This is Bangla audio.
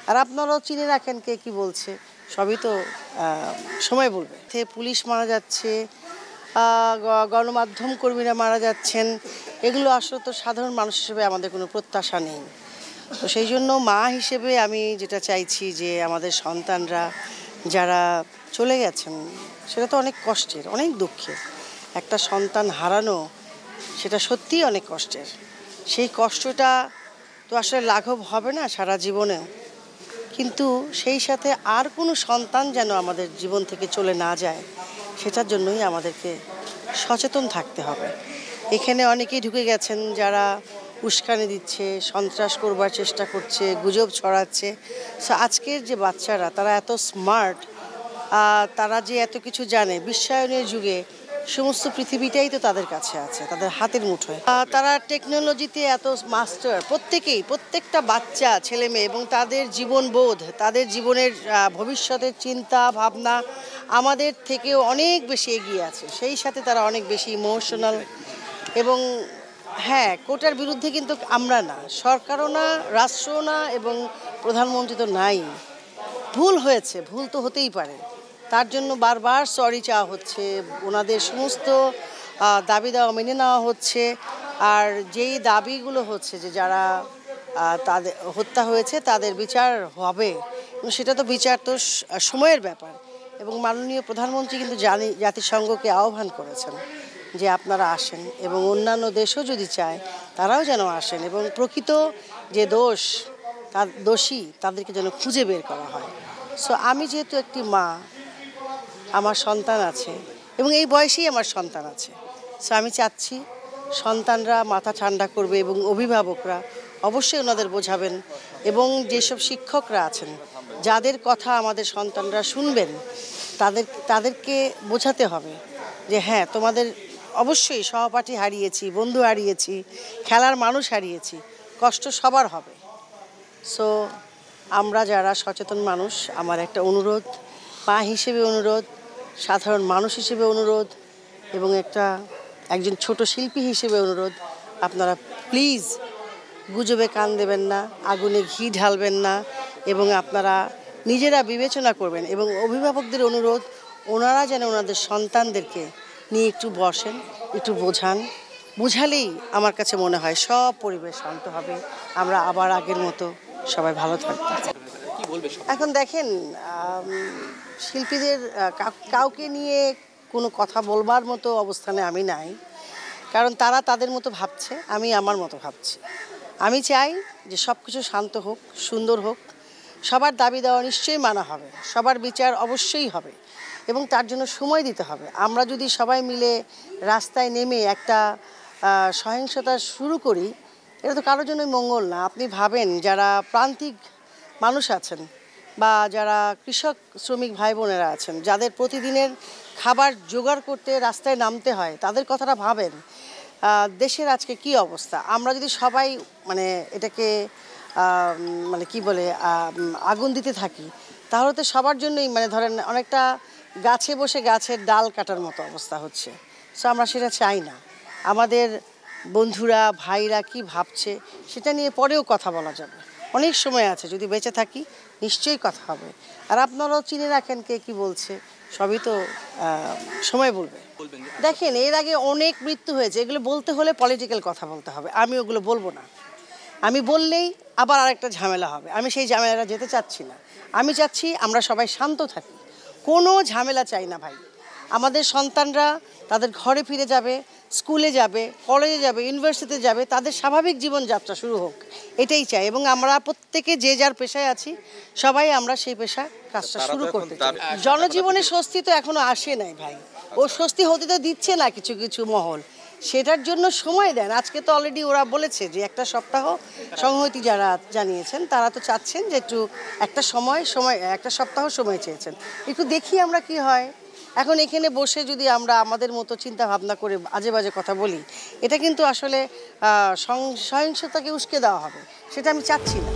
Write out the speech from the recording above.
আর আপনারাও চিনে রাখেন কে কি বলছে, সবই তো সময় বলবে। পুলিশ মারা যাচ্ছে, গণমাধ্যম কর্মীরা মারা যাচ্ছেন, এগুলো আসলে তো সাধারণ মানুষ হিসেবে আমাদের কোনো প্রত্যাশা নেই। তো সেই জন্য মা হিসেবে আমি যেটা চাইছি যে আমাদের সন্তানরা যারা চলে গেছেন সেটা তো অনেক কষ্টের, অনেক দুঃখের। একটা সন্তান হারানো সেটা সত্যিই অনেক কষ্টের। সেই কষ্টটা তো আসলে লাঘব হবে না সারা জীবনেও, কিন্তু সেই সাথে আর কোনো সন্তান যেন আমাদের জীবন থেকে চলে না যায় সেটার জন্যই আমাদেরকে সচেতন থাকতে হবে। এখানে অনেকেই ঢুকে গেছেন যারা উস্কানি দিচ্ছে, সন্ত্রাস করবার চেষ্টা করছে, গুজব ছড়াচ্ছে। সো আজকের যে বাচ্চারা তারা এত স্মার্ট, তারা যে এত কিছু জানে, বিশ্বায়নের যুগে সমস্ত পৃথিবীটাই তো তাদের কাছে আছে, তাদের হাতের মুঠোয়। তারা টেকনোলজিতে এত মাস্টার, প্রত্যেকটা বাচ্চা ছেলে মেয়ে এবং তাদের জীবনবোধ, তাদের জীবনের ভবিষ্যতের চিন্তা ভাবনা আমাদের থেকেও অনেক বেশি এগিয়ে আছে। সেই সাথে তারা অনেক বেশি ইমোশনাল। এবং হ্যাঁ, কোটার বিরুদ্ধে কিন্তু আমরা না, সরকারও না, রাষ্ট্রও না, এবং প্রধানমন্ত্রী তো নাই। ভুল হয়েছে, ভুল তো হতেই পারে, তার জন্য বারবার সরি চাওয়া হচ্ছে, ওনাদের সমস্ত দাবি দেওয়া মেনে নেওয়া হচ্ছে। আর যেই দাবিগুলো হচ্ছে যে যারা তাদের হত্যা হয়েছে তাদের বিচার হবে, সেটা তো বিচার তো সময়ের ব্যাপার। এবং মাননীয় প্রধানমন্ত্রী কিন্তু জাতিসংঘকে আহ্বান করেছেন যে আপনারা আসেন, এবং অন্যান্য দেশও যদি চায় তারাও যেন আসেন, এবং প্রকৃত যে দোষী তাদেরকে যেন খুঁজে বের করা হয়। সো আমি যেহেতু একটি মা, আমার সন্তান আছে এবং এই বয়সেই আমার সন্তান আছে, সো আমি চাচ্ছি সন্তানরা মাথা ঠান্ডা করবে এবং অভিভাবকরা অবশ্যই ওনাদের বোঝাবেন, এবং যেসব শিক্ষকরা আছেন যাদের কথা আমাদের সন্তানরা শুনবেন তাদেরকে বোঝাতে হবে যে হ্যাঁ, তোমাদের অবশ্যই সহপাঠী হারিয়েছি, বন্ধু হারিয়েছি, খেলার মানুষ হারিয়েছি, কষ্ট সবার হবে। সো আমরা যারা সচেতন মানুষ, আমার একটা অনুরোধ, মা হিসেবে অনুরোধ, সাধারণ মানুষ হিসেবে অনুরোধ, এবং একজন ছোট শিল্পী হিসেবে অনুরোধ, আপনারা প্লিজ গুজবে কান দেবেন না, আগুনে ঘি ঢালবেন না, এবং আপনারা নিজেরা বিবেচনা করবেন। এবং অভিভাবকদের অনুরোধ, ওনারা যেন ওনাদের সন্তানদেরকে নিয়ে একটু বসেন, একটু বুঝালেই আমার কাছে মনে হয় সব পরিবেশ শান্ত হবে, আমরা আবার আগের মতো সবাই ভালো থাকবো। এখন দেখেন, শিল্পীদের কাউকে নিয়ে কোনো কথা বলবার মতো অবস্থানে আমি নাই, কারণ তারা তাদের মতো ভাবছে, আমি আমার মতো ভাবছি। আমি চাই যে সব কিছু শান্ত হোক, সুন্দর হোক, সবার দাবি দেওয়া নিশ্চয়ই মানা হবে, সবার বিচার অবশ্যই হবে, এবং তার জন্য সময় দিতে হবে। আমরা যদি সবাই মিলে রাস্তায় নেমে একটা সহিংসতা শুরু করি, এটা তো কারোর জন্যই মঙ্গল না। আপনি ভাবেন যারা প্রান্তিক মানুষ আছেন বা যারা কৃষক শ্রমিক ভাই বোনেরা আছেন, যাদের প্রতিদিনের খাবার জোগাড় করতে রাস্তায় নামতে হয়, তাদের কথাটা ভাবেন। দেশের আজকে কি অবস্থা, আমরা যদি সবাই এটাকে কি বলে আগুন দিতে থাকি, তাহলে তো সবার জন্যই ধরেন অনেকটা গাছে বসে গাছের ডাল কাটার মতো অবস্থা হচ্ছে। সো আমরা সেটা চাই না। আমাদের বন্ধুরা ভাইরা কি ভাবছে সেটা নিয়ে পরেও কথা বলা যাবে, অনেক সময় আছে, যদি বেঁচে থাকি নিশ্চয়ই কথা হবে। আর আপনারাও চিনে রাখেন কে কি বলছে, সবই তো সময় বলবে। দেখেন, এর আগে অনেক মৃত্যু হয়েছে, এগুলো বলতে হলে পলিটিক্যাল কথা বলতে হবে, আমি ওগুলো বলবো না। আমি বললেই আবার আরেকটা ঝামেলা হবে, আমি সেই ঝামেলাটা যেতে চাচ্ছি না। আমি চাচ্ছি আমরা সবাই শান্ত থাকি, কোনো ঝামেলা চাই না ভাই। আমাদের সন্তানরা তাদের ঘরে ফিরে যাবে, স্কুলে যাবে, কলেজে যাবে, ইউনিভার্সিটিতে যাবে, তাদের স্বাভাবিক জীবনযাত্রা শুরু হোক, এটাই চাই। এবং আমরা প্রত্যেকে যে যার পেশায় আছি, সবাই আমরা সেই পেশা কাজটা শুরু করতে চাই। জনজীবনে স্বস্তি তো এখনো আসে নাই ভাই, ও স্বস্তি হতে তো দিচ্ছে না কিছু কিছু মহল, সেটার জন্য সময় দেন। আজকে তো অলরেডি ওরা বলেছে যে একটা সপ্তাহ, সংহতি যারা জানিয়েছেন তারা তো চাচ্ছেন যে একটা সপ্তাহ সময় চেয়েছেন, একটু দেখি আমরা কি হয়। এখন এখানে বসে যদি আমরা আমাদের মতো চিন্তা ভাবনা করে আজে বাজে কথা বলি, এটা কিন্তু আসলে সহিংসতাকে উস্কে দেওয়া হবে, সেটা আমি চাচ্ছি না।